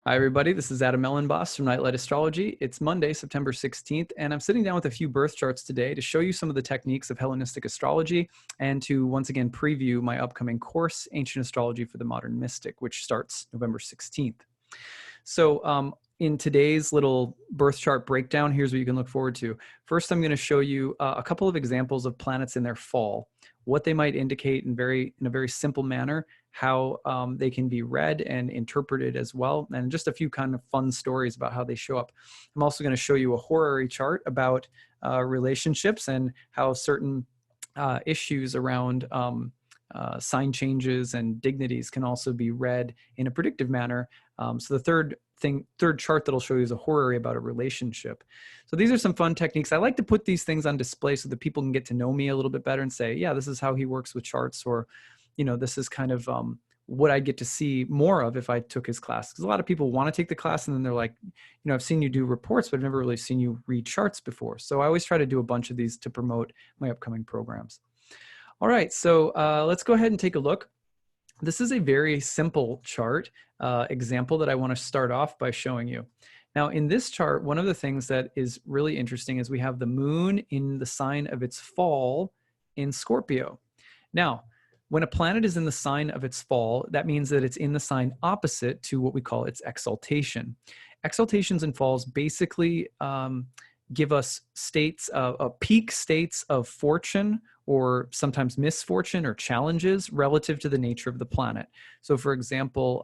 Hi, everybody. This is Elenbaas from Nightlight Astrology. It's Monday, September 16th, and I'm sitting down with a few birth charts today to show you some of the techniques of Hellenistic astrology and to once again preview my upcoming course, Ancient Astrology for the Modern Mystic, which starts November 16th. So in today's little birth chart breakdown, here's what you can look forward to. First, I'm going to show you a couple of examples of planets in their fall, what they might indicate in a very simple manner, how they can be read and interpreted as well, and just a few kind of fun stories about how they show up. I'm also going to show you a horary chart about relationships and how certain issues around sign changes and dignities can also be read in a predictive manner. So the third chart that I'll show you is a horary about a relationship. So these are some fun techniques. I like to put these things on display so that people can get to know me a little bit better and say, yeah, this is how he works with charts, or, you know, this is kind of what I get to see more of if I took his class. Because a lot of people want to take the class and then they're like, you know, I've seen you do reports, but I've never really seen you read charts before. So I always try to do a bunch of these to promote my upcoming programs. All right, so let's go ahead and take a look. This is a very simple chart example that I want to start off by showing you. Now, in this chart, one of the things that is really interesting is we have the moon in the sign of its fall in Scorpio. Now, when a planet is in the sign of its fall, that means that it's in the sign opposite to what we call its exaltation. Exaltations and falls basically give us states, peak states of fortune, or sometimes misfortune or challenges relative to the nature of the planet. So for example,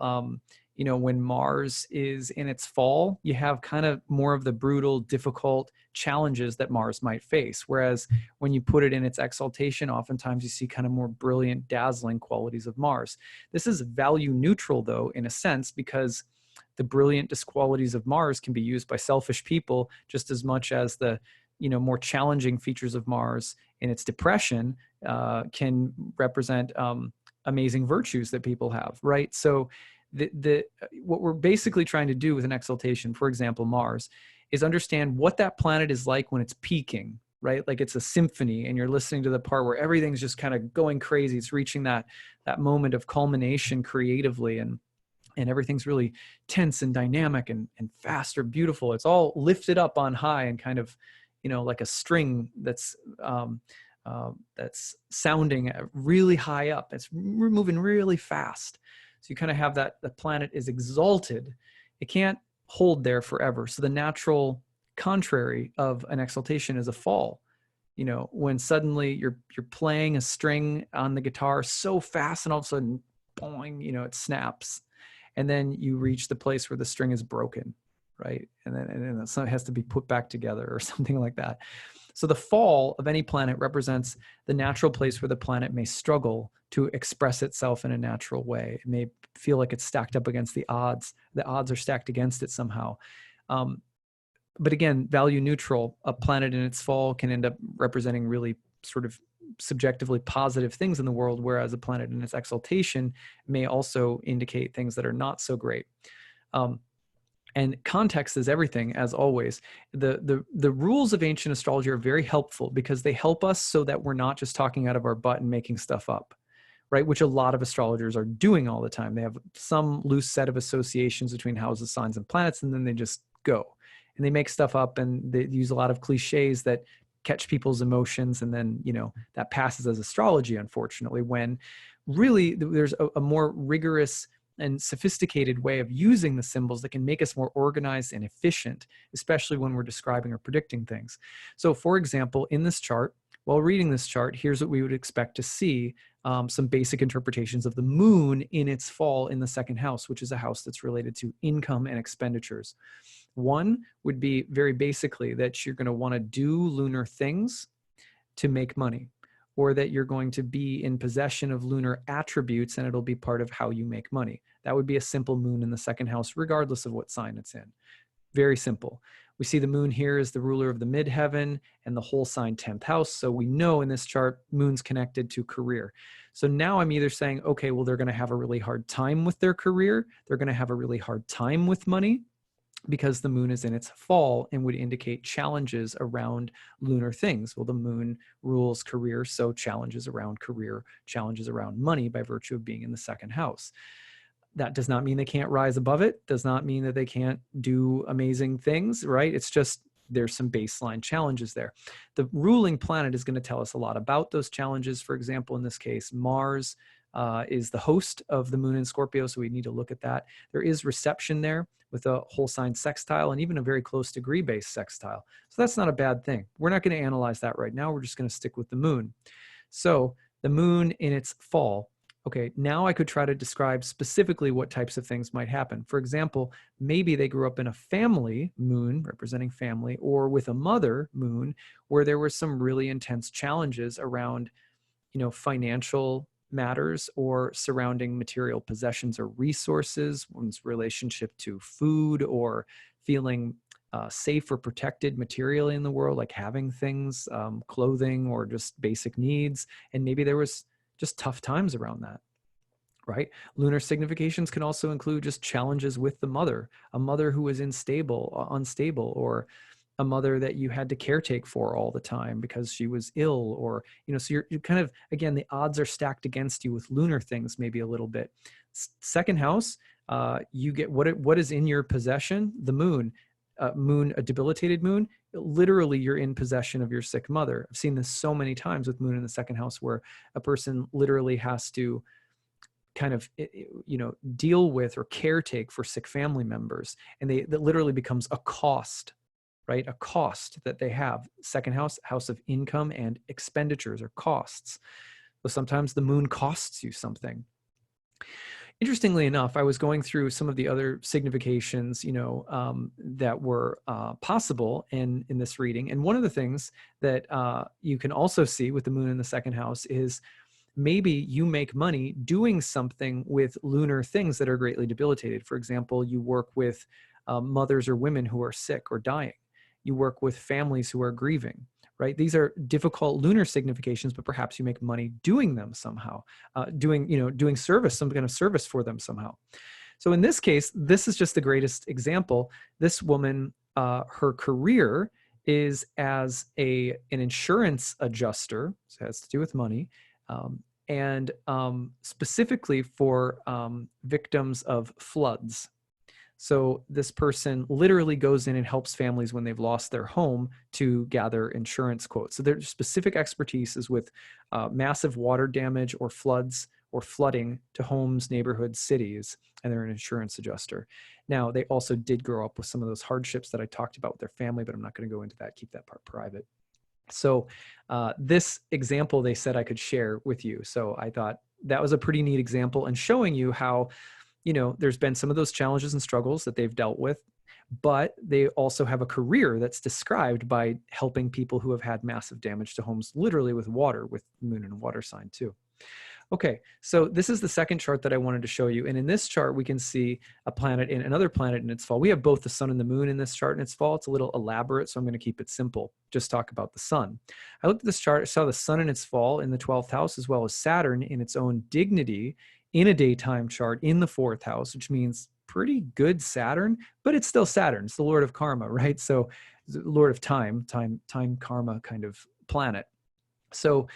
you know, when Mars is in its fall, you have kind of more of the brutal, difficult challenges that Mars might face. Whereas when you put it in its exaltation, oftentimes you see kind of more brilliant, dazzling qualities of Mars. This is value neutral, though, in a sense, because the brilliant qualities of Mars can be used by selfish people just as much as the, you know, more challenging features of Mars in its depression can represent amazing virtues that people have, right? So what we're basically trying to do with an exaltation, for example, Mars, is understand what that planet is like when it's peaking, right? Like it's a symphony and you're listening to the part where everything's just kind of going crazy. It's reaching that moment of culmination creatively, and everything's really tense and dynamic and fast or beautiful. It's all lifted up on high and kind of, you know, like a string that's sounding really high up. It's moving really fast. So you kind of have that the planet is exalted. It can't hold there forever. So the natural contrary of an exaltation is a fall. You know, when suddenly you're playing a string on the guitar so fast and all of a sudden, boing, you know, it snaps. And then you reach the place where the string is broken, right? And then it has to be put back together or something like that. So the fall of any planet represents the natural place where the planet may struggle to express itself in a natural way. It may feel like it's stacked up against the odds. The odds are stacked against it somehow. But again, value neutral, a planet in its fall can end up representing really sort of subjectively positive things in the world, whereas a planet in its exaltation may also indicate things that are not so great. And context is everything, as always. The rules of ancient astrology are very helpful because they help us so that we're not just talking out of our butt and making stuff up, right? Which a lot of astrologers are doing all the time. They have some loose set of associations between houses, signs, and planets, and then they just go. And they make stuff up and they use a lot of cliches that catch people's emotions, and then, you know, that passes as astrology, unfortunately, when really there's a more rigorous and sophisticated way of using the symbols that can make us more organized and efficient, especially when we're describing or predicting things. So for example, in this chart, while reading this chart, here's what we would expect to see, some basic interpretations of the moon in its fall in the second house, which is a house that's related to income and expenditures. One would be very basically that you're going to want to do lunar things to make money, or that you're going to be in possession of lunar attributes and it'll be part of how you make money. That would be a simple moon in the second house, regardless of what sign it's in. Very simple. We see the moon here is the ruler of the midheaven and the whole sign 10th house. So we know in this chart, moon's connected to career. So now I'm either saying, okay, well, they're going to have a really hard time with their career. They're going to have a really hard time with money, because the moon is in its fall and would indicate challenges around lunar things. Well, the moon rules career, so challenges around career, challenges around money by virtue of being in the second house. That does not mean they can't rise above it, does not mean that they can't do amazing things, right? It's just there's some baseline challenges there. The ruling planet is going to tell us a lot about those challenges. For example, in this case, Mars is the host of the moon in Scorpio, so we need to look at that. There is reception there with a whole sign sextile and even a very close degree-based sextile. So that's not a bad thing. We're not going to analyze that right now. We're just going to stick with the moon. So the moon in its fall. Okay, now I could try to describe specifically what types of things might happen. For example, maybe they grew up in a family moon representing family, or with a mother moon where there were some really intense challenges around, financial matters or surrounding material possessions or resources, one's relationship to food or feeling safe or protected materially in the world, like having things, clothing, or just basic needs. And maybe there was just tough times around that, right? Lunar significations can also include just challenges with the mother, a mother who was unstable, or a mother that you had to caretake for all the time because she was ill, or, so you're kind of, again, the odds are stacked against you with lunar things, maybe a little bit. Second house, you get what is in your possession, the moon. A debilitated moon, literally you're in possession of your sick mother. I've seen this so many times with moon in the second house where a person literally has to kind of, deal with or caretake for sick family members. And that literally becomes a cost, right? A cost that they have. Second house, house of income and expenditures or costs. So sometimes the moon costs you something. Interestingly enough, I was going through some of the other significations, that were possible in this reading. And one of the things that you can also see with the moon in the second house is maybe you make money doing something with lunar things that are greatly debilitated. For example, you work with mothers or women who are sick or dying. You work with families who are grieving. Right? These are difficult lunar significations, but perhaps you make money doing them somehow, doing service, some kind of service for them somehow. So in this case, this is just the greatest example. This woman, her career is as an insurance adjuster, so it has to do with money, and specifically for victims of floods. So this person literally goes in and helps families when they've lost their home to gather insurance quotes. So their specific expertise is with massive water damage or floods or flooding to homes, neighborhoods, cities, and they're an insurance adjuster. Now, they also did grow up with some of those hardships that I talked about with their family, but I'm not going to go into that, keep that part private. So this example, they said I could share with you. So I thought that was a pretty neat example and showing you how there's been some of those challenges and struggles that they've dealt with, but they also have a career that's described by helping people who have had massive damage to homes, literally with water, with moon and water sign too. Okay, so this is the second chart that I wanted to show you. And in this chart, we can see a planet in another planet in its fall. We have both the sun and the moon in this chart in its fall. It's a little elaborate, so I'm going to keep it simple. Just talk about the sun. I looked at this chart, I saw the sun in its fall in the 12th house, as well as Saturn in its own dignity in a daytime chart in the 4th house, which means pretty good Saturn, but it's still Saturn. It's the Lord of Karma, right? So Lord of time, karma kind of planet. So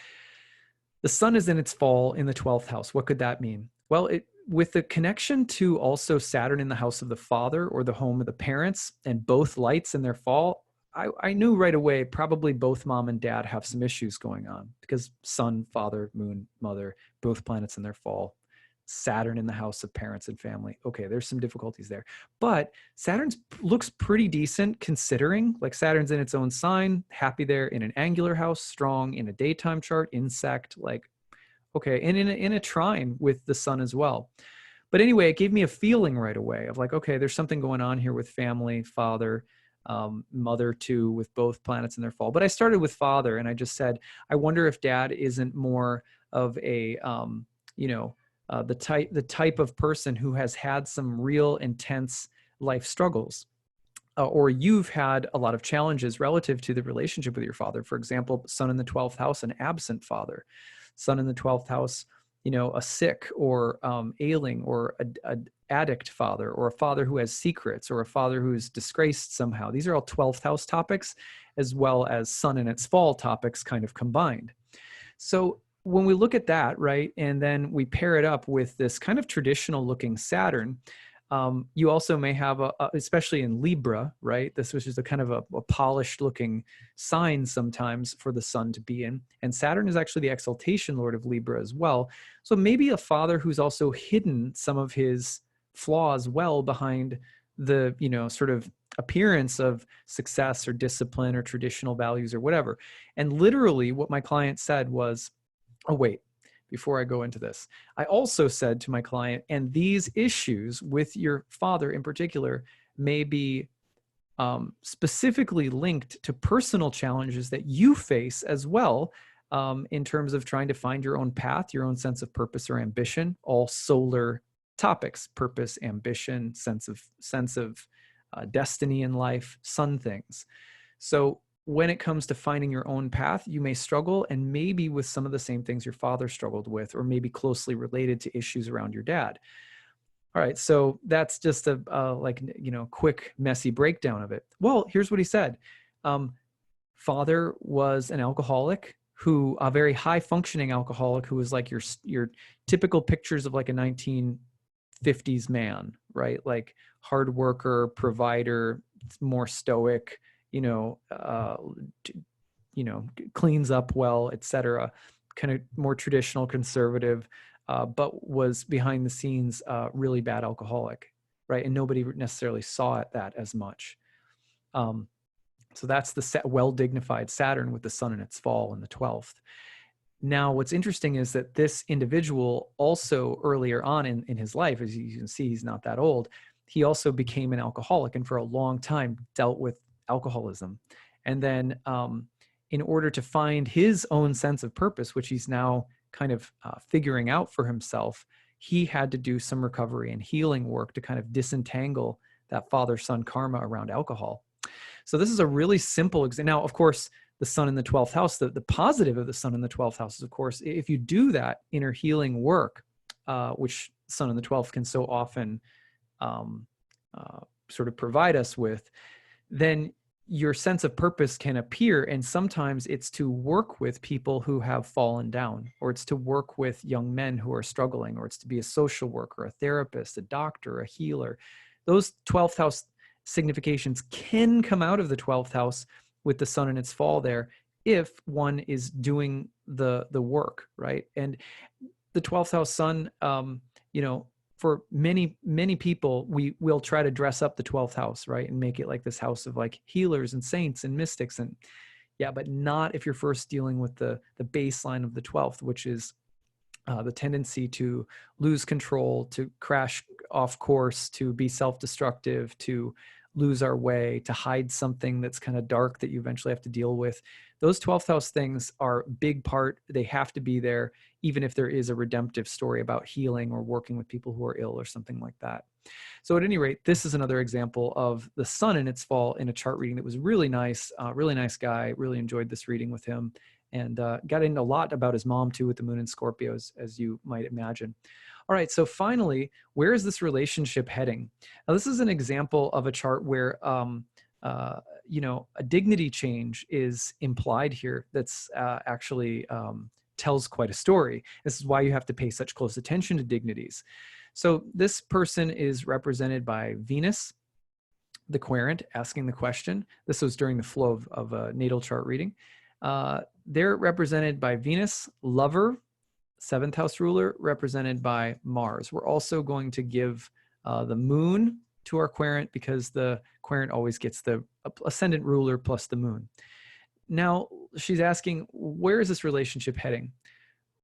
the sun is in its fall in the 12th house. What could that mean? Well, with the connection to also Saturn in the house of the father or the home of the parents and both lights in their fall, I knew right away probably both mom and dad have some issues going on because sun, father, moon, mother, both planets in their fall. Saturn in the house of parents and family. Okay, there's some difficulties there. But Saturn looks pretty decent considering, like Saturn's in its own sign, happy there in an angular house, strong in a daytime chart, insect, like, okay, and in a trine with the sun as well. But anyway, it gave me a feeling right away of like, okay, there's something going on here with family, father, mother too, with both planets in their fall. But I started with father and I just said, I wonder if dad isn't more of a, the type of person who has had some real intense life struggles, or you've had a lot of challenges relative to the relationship with your father. For example, sun in the 12th house, an absent father, sun in the 12th house, a sick or ailing or a addict father, or a father who has secrets, or a father who's disgraced somehow. These are all 12th house topics, as well as sun in its fall topics kind of combined. So when we look at that, right, and then we pair it up with this kind of traditional looking Saturn, you also may have, especially in Libra, right, this was just a kind of a polished looking sign sometimes for the sun to be in. And Saturn is actually the exaltation lord of Libra as well. So maybe a father who's also hidden some of his flaws well behind the, sort of appearance of success or discipline or traditional values or whatever. And literally what my client said was, oh, wait, before I go into this, I also said to my client, and these issues with your father in particular may be specifically linked to personal challenges that you face as well, in terms of trying to find your own path, your own sense of purpose or ambition, all solar topics: purpose, ambition, sense of destiny in life, sun things. So when it comes to finding your own path, you may struggle, and maybe with some of the same things your father struggled with, or maybe closely related to issues around your dad. All right, so that's just a quick, messy breakdown of it. Well, here's what he said. Father was an alcoholic, a very high functioning alcoholic, who was like your typical pictures of like a 1950s man, right? Like hard worker, provider, more stoic, cleans up well, etc. Kind of more traditional conservative, but was behind the scenes really bad alcoholic, right? And nobody necessarily saw that as much. So that's the well-dignified Saturn with the sun in its fall in the 12th. Now, what's interesting is that this individual also earlier on in his life, as you can see, he's not that old, he also became an alcoholic, and for a long time dealt with alcoholism. And then in order to find his own sense of purpose, which he's now kind of figuring out for himself, he had to do some recovery and healing work to kind of disentangle that father-son karma around alcohol. So this is a really simple example. Now, of course, the sun in the 12th house, the positive of the sun in the 12th house is, of course, if you do that inner healing work, which sun in the 12th can so often sort of provide us with, then your sense of purpose can appear. And sometimes it's to work with people who have fallen down, or it's to work with young men who are struggling, or it's to be a social worker, a therapist, a doctor, a healer. Those 12th house significations can come out of the 12th house with the sun in its fall there, if one is doing the work, right? And the 12th house sun, for many, many people, we will try to dress up the 12th house, right? And make it like this house of like healers and saints and mystics. And yeah, but not if you're first dealing with the baseline of the 12th, which is the tendency to lose control, to crash off course, to be self-destructive, to lose our way, to hide something that's kind of dark that you eventually have to deal with. Those 12th house things are a big part. They have to be there, even if there is a redemptive story about healing or working with people who are ill or something like that. So at any rate, this is another example of the sun in its fall in a chart reading that was really nice guy. Really enjoyed this reading with him, and got into a lot about his mom too, with the moon in Scorpio, as you might imagine. All right, so finally, where is this relationship heading? Now, this is an example of a chart where a dignity change is implied here. That's actually tells quite a story. This is why you have to pay such close attention to dignities. So this person is represented by Venus, the querent, asking the question. This was during the flow of a natal chart reading. They're represented by Venus, lover, 7th house ruler, represented by Mars. We're also going to give the moon to our querent, because the querent always gets the ascendant ruler plus the moon. Now, she's asking, where is this relationship heading?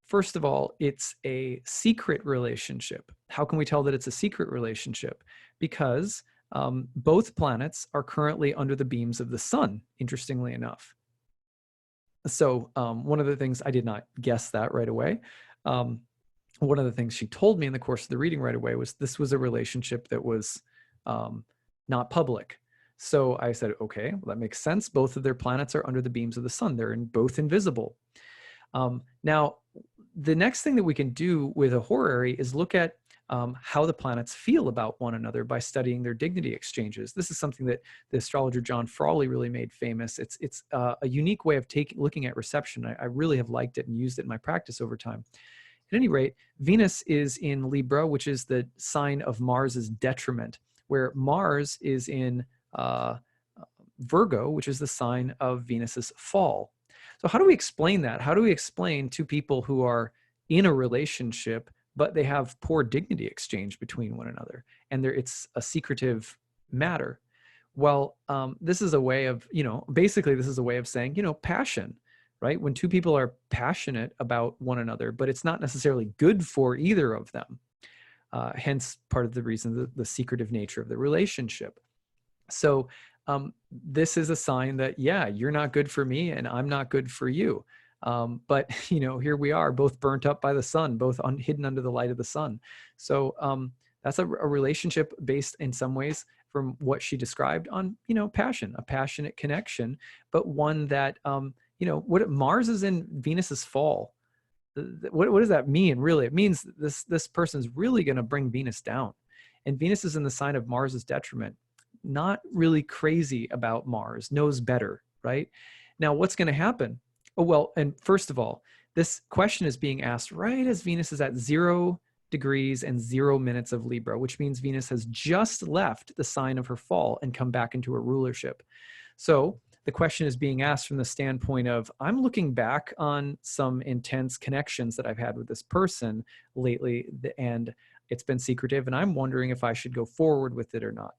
First of all, it's a secret relationship. How can we tell that it's a secret relationship? Because both planets are currently under the beams of the sun, interestingly enough. So one of the things, I did not guess that right away. One of the things she told me in the course of the reading right away was this was a relationship that was not public. So I said, okay, well, that makes sense. Both of their planets are under the beams of the sun. They're both invisible. Now, the next thing that we can do with a horary is look at how the planets feel about one another by studying their dignity exchanges. This is something that the astrologer John Frawley really made famous. It's a unique way of looking at reception. I really have liked it and used it in my practice over time. At any rate, Venus is in Libra, which is the sign of Mars's detriment, where Mars is in Virgo, which is the sign of Venus's fall. So how do we explain that? How do we explain two people who are in a relationship, but they have poor dignity exchange between one another, and it's a secretive matter? Well, this is a way of, basically this is a way of saying, passion, right? When two people are passionate about one another, but it's not necessarily good for either of them. Hence part of the reason, the secretive nature of the relationship. So this is a sign that, yeah, you're not good for me and I'm not good for you. But, here we are, both burnt up by the sun, both hidden under the light of the sun. So that's a relationship based in some ways, from what she described, on, passion, a passionate connection, but one that, what Mars is in Venus's fall. What does that mean, really? It means this person's really going to bring Venus down. And Venus is in the sign of Mars's detriment. Not really crazy about Mars, knows better, right? Now, what's going to happen? Oh, well, and first of all, this question is being asked right as Venus is at 0 degrees and 0 minutes of Libra, which means Venus has just left the sign of her fall and come back into her rulership. So the question is being asked from the standpoint of, I'm looking back on some intense connections that I've had with this person lately, and it's been secretive, and I'm wondering if I should go forward with it or not.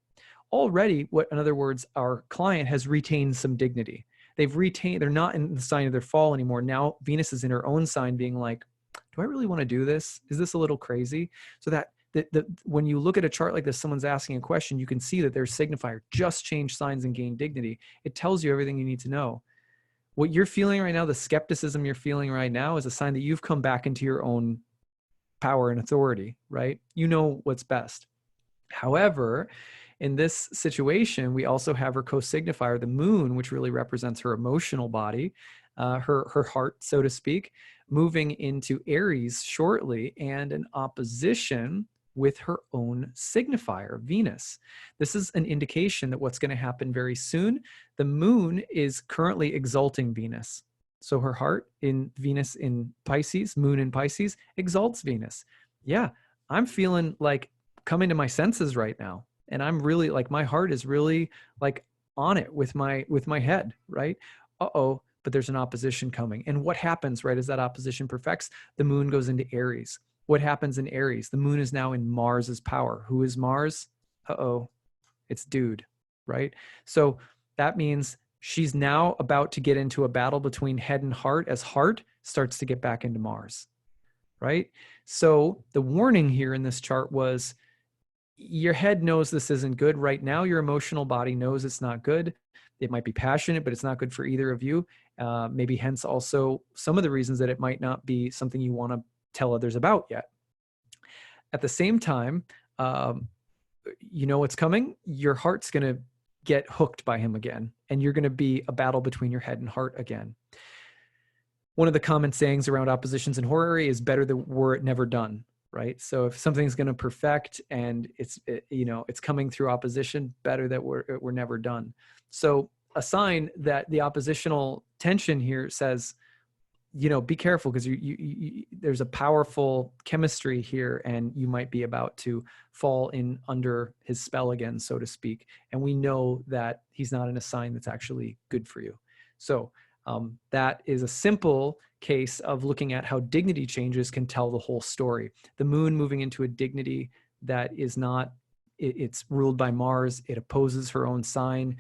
Already, in other words, our client has retained some dignity. They're not in the sign of their fall anymore. Now Venus is in her own sign, being like, do I really want to do this? Is this a little crazy? So that when you look at a chart like this, someone's asking a question, you can see that their signifier just changed signs and gained dignity. It tells you everything you need to know. What you're feeling right now, the skepticism you're feeling right now, is a sign that you've come back into your own power and authority, right? You know what's best. However, in this situation, we also have her co-signifier, the moon, which really represents her emotional body, her heart, so to speak, moving into Aries shortly, and an opposition with her own signifier, Venus. This is an indication that what's going to happen very soon. The moon is currently exalting Venus. So her heart in Venus in Pisces, moon in Pisces, exalts Venus. Yeah, I'm feeling like coming to my senses right now. And I'm really like, my heart is really like on it with my head, right? Uh-oh, but there's an opposition coming. And what happens right as that opposition perfects? The moon goes into Aries. What happens in Aries? The moon is now in Mars's power. Who is Mars? Uh-oh, it's dude, right? So that means she's now about to get into a battle between head and heart as heart starts to get back into Mars, right? So the warning here in this chart was, your head knows this isn't good right now. Your emotional body knows it's not good. It might be passionate, but it's not good for either of you. Maybe hence also some of the reasons that it might not be something you want to tell others about yet. At the same time, you know what's coming. Your heart's going to get hooked by him again, and you're going to be a battle between your head and heart again. One of the common sayings around oppositions in horary is better than were it never done. Right? So if something's going to perfect and it's coming through opposition, better that we're never done. So a sign that the oppositional tension here says, be careful, because there's a powerful chemistry here, and you might be about to fall in under his spell again, so to speak. And we know that he's not in a sign that's actually good for you. So that is a simple case of looking at how dignity changes can tell the whole story. The moon moving into a dignity that is not, it's ruled by Mars. It opposes her own sign.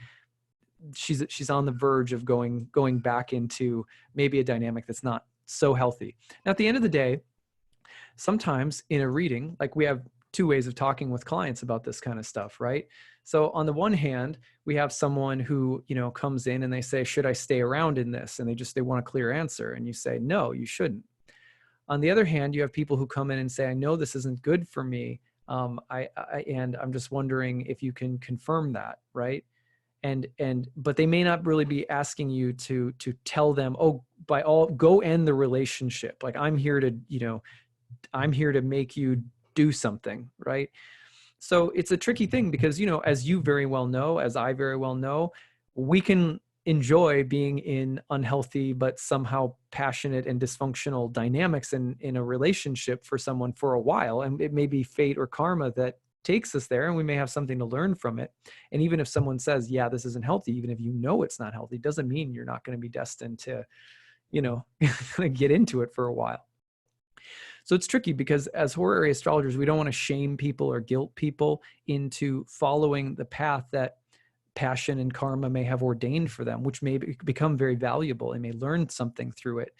She's on the verge of going back into maybe a dynamic that's not so healthy. Now, at the end of the day, sometimes in a reading, like, we have two ways of talking with clients about this kind of stuff, right? So on the one hand, we have someone who, comes in and they say, should I stay around in this? And they want a clear answer. And you say, no, you shouldn't. On the other hand, you have people who come in and say, I know this isn't good for me. And I'm just wondering if you can confirm that, right? But they may not really be asking you to tell them, oh, go end the relationship. Like, I'm here to make you do something, right? So it's a tricky thing because, you know, as you very well know, as I very well know, we can enjoy being in unhealthy but somehow passionate and dysfunctional dynamics in a relationship for someone for a while. And it may be fate or karma that takes us there, and we may have something to learn from it. And even if someone says, yeah, this isn't healthy, even if you know it's not healthy, doesn't mean you're not going to be destined to, you know, get into it for a while. So it's tricky because as horary astrologers, we don't want to shame people or guilt people into following the path that passion and karma may have ordained for them, which may become very valuable and may learn something through it.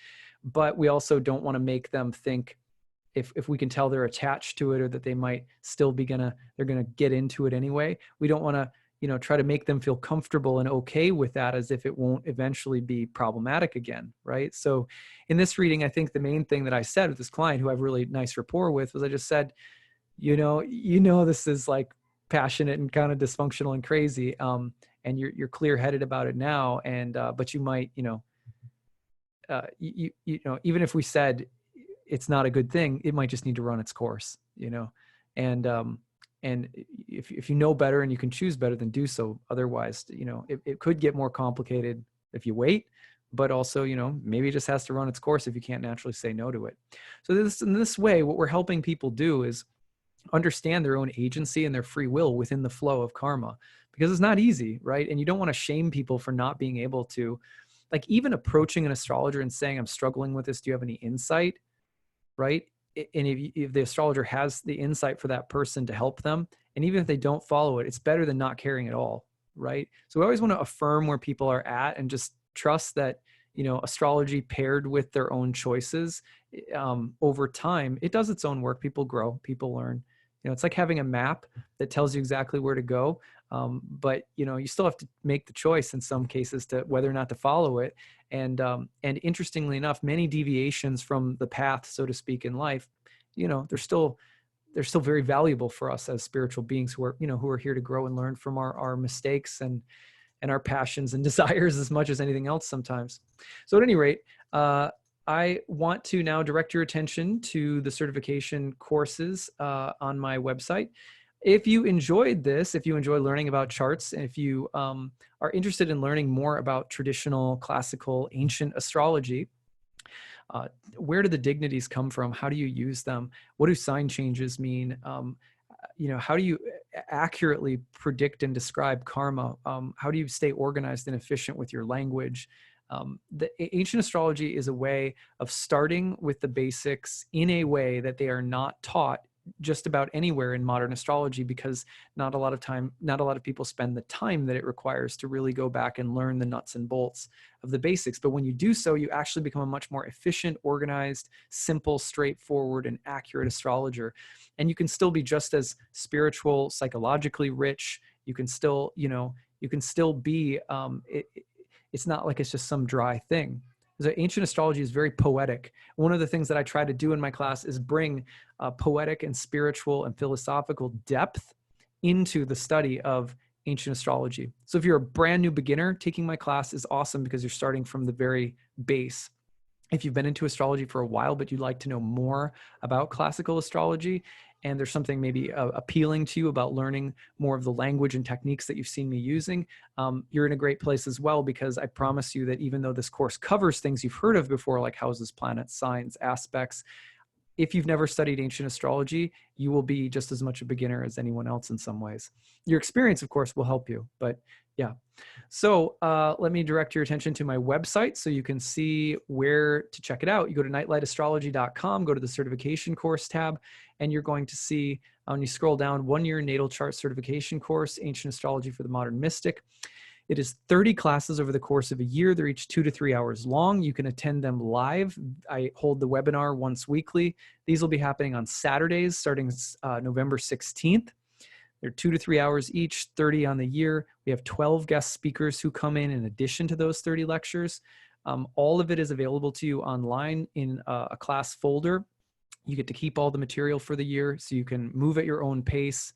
But we also don't want to make them think, if we can tell they're attached to it, or that they might still be they're gonna get into it anyway. We don't want to, you know, try to make them feel comfortable and okay with that, as if it won't eventually be problematic again, right? So in this reading, I think the main thing that I said with this client, who I have really nice rapport with, was I just said, you know, this is like passionate and kind of dysfunctional and crazy, and you're clear-headed about it now, and but you might, you know, you know, even if we said it's not a good thing, it might just need to run its course, you know, and if you know better and you can choose better, then do so. Otherwise, you know, it could get more complicated if you wait, but also, you know, maybe it just has to run its course if you can't naturally say no to it. So in this way, what we're helping people do is understand their own agency and their free will within the flow of karma, because it's not easy, right? And you don't want to shame people for not being able to, like, even approaching an astrologer and saying, I'm struggling with this, do you have any insight, right? And if the astrologer has the insight for that person to help them, and even if they don't follow it, it's better than not caring at all, right? So we always want to affirm where people are at and just trust that, you know, astrology paired with their own choices, over time, it does its own work. People grow, people learn. You know, it's like having a map that tells you exactly where to go. But, you know, you still have to make the choice in some cases to whether or not to follow it. And interestingly enough, many deviations from the path, so to speak, in life, you know, they're still very valuable for us as spiritual beings who are here to grow and learn from our mistakes and our passions and desires as much as anything else sometimes. So at any rate, I want to now direct your attention to the certification courses on my website. If you enjoyed this, if you enjoy learning about charts, and if you are interested in learning more about traditional, classical, ancient astrology, where do the dignities come from? How do you use them? What do sign changes mean? You know, how do you accurately predict and describe karma? How do you stay organized and efficient with your language? The ancient astrology is a way of starting with the basics in a way that they are not taught just about anywhere in modern astrology, because not a lot of people spend the time that it requires to really go back and learn the nuts and bolts of the basics. But when you do so, you actually become a much more efficient, organized, simple, straightforward, and accurate astrologer. And you can still be just as spiritual, psychologically rich. You can still, you know, be, it's not like it's just some dry thing. The ancient astrology is very poetic. One of the things that I try to do in my class is bring poetic and spiritual and philosophical depth into the study of ancient astrology. So if you're a brand new beginner, taking my class is awesome because you're starting from the very base. If you've been into astrology for a while, but you'd like to know more about classical astrology, and there's something maybe appealing to you about learning more of the language and techniques that you've seen me using, you're in a great place as well, because I promise you that even though this course covers things you've heard of before, like houses, planets, signs, aspects, if you've never studied ancient astrology, you will be just as much a beginner as anyone else in some ways. Your experience, of course, will help you, but yeah. So let me direct your attention to my website so you can see where to check it out. You go to nightlightastrology.com, go to the certification course tab, and you're going to see, when you scroll down, 1-year natal chart certification course, Ancient Astrology for the Modern Mystic. It is 30 classes over the course of a year. They're each 2 to 3 hours long. You can attend them live. I hold the webinar once weekly. These will be happening on Saturdays starting November 16th. They're 2 to 3 hours each, 30 on the year. We have 12 guest speakers who come in addition to those 30 lectures. All of it is available to you online in a class folder. You get to keep all the material for the year, so you can move at your own pace.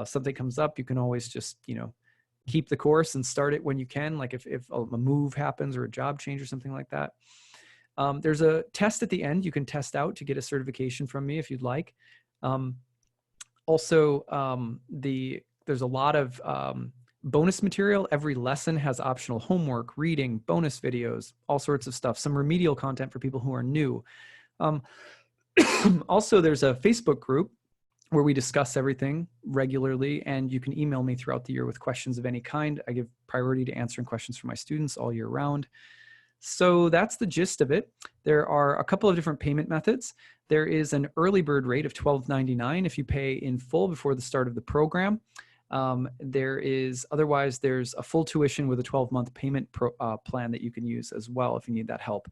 Something comes up, you can always just, you know, keep the course and start it when you can, like if a move happens or a job change or something like that. There's a test at the end you can test out to get a certification from me if you'd like. Um, Also, there's a lot of bonus material. Every lesson has optional homework, reading, bonus videos, all sorts of stuff, some remedial content for people who are new. Um, also, there's a Facebook group where we discuss everything regularly, and you can email me throughout the year with questions of any kind. I give priority to answering questions from my students all year round. So that's the gist of it. There are a couple of different payment methods. There is an early bird rate of $12.99 if you pay in full before the start of the program. Otherwise, there's a full tuition with a 12-month payment plan that you can use as well if you need that help.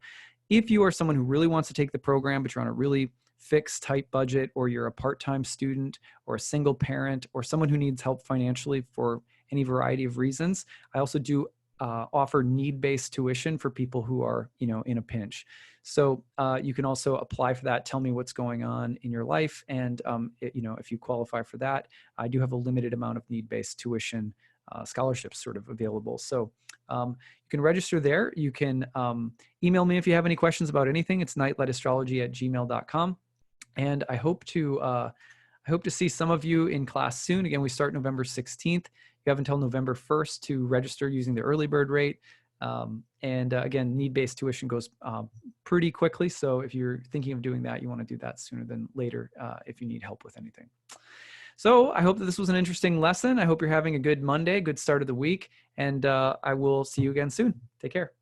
If you are someone who really wants to take the program, but you're on a really fixed, tight budget, or you're a part-time student or a single parent or someone who needs help financially for any variety of reasons, I also do offer need-based tuition for people who are, in a pinch. So you can also apply for that. Tell me what's going on in your life, and if you qualify for that, I do have a limited amount of need-based tuition scholarships sort of available. So you can register there. You can email me if you have any questions about anything. It's nightlightastrology@gmail.com, and I hope to see some of you in class soon. Again, we start November 16th. You have until November 1st to register using the early bird rate. Again, need-based tuition goes pretty quickly. So if you're thinking of doing that, you want to do that sooner than later if you need help with anything. So I hope that this was an interesting lesson. I hope you're having a good Monday, good start of the week, and I will see you again soon. Take care.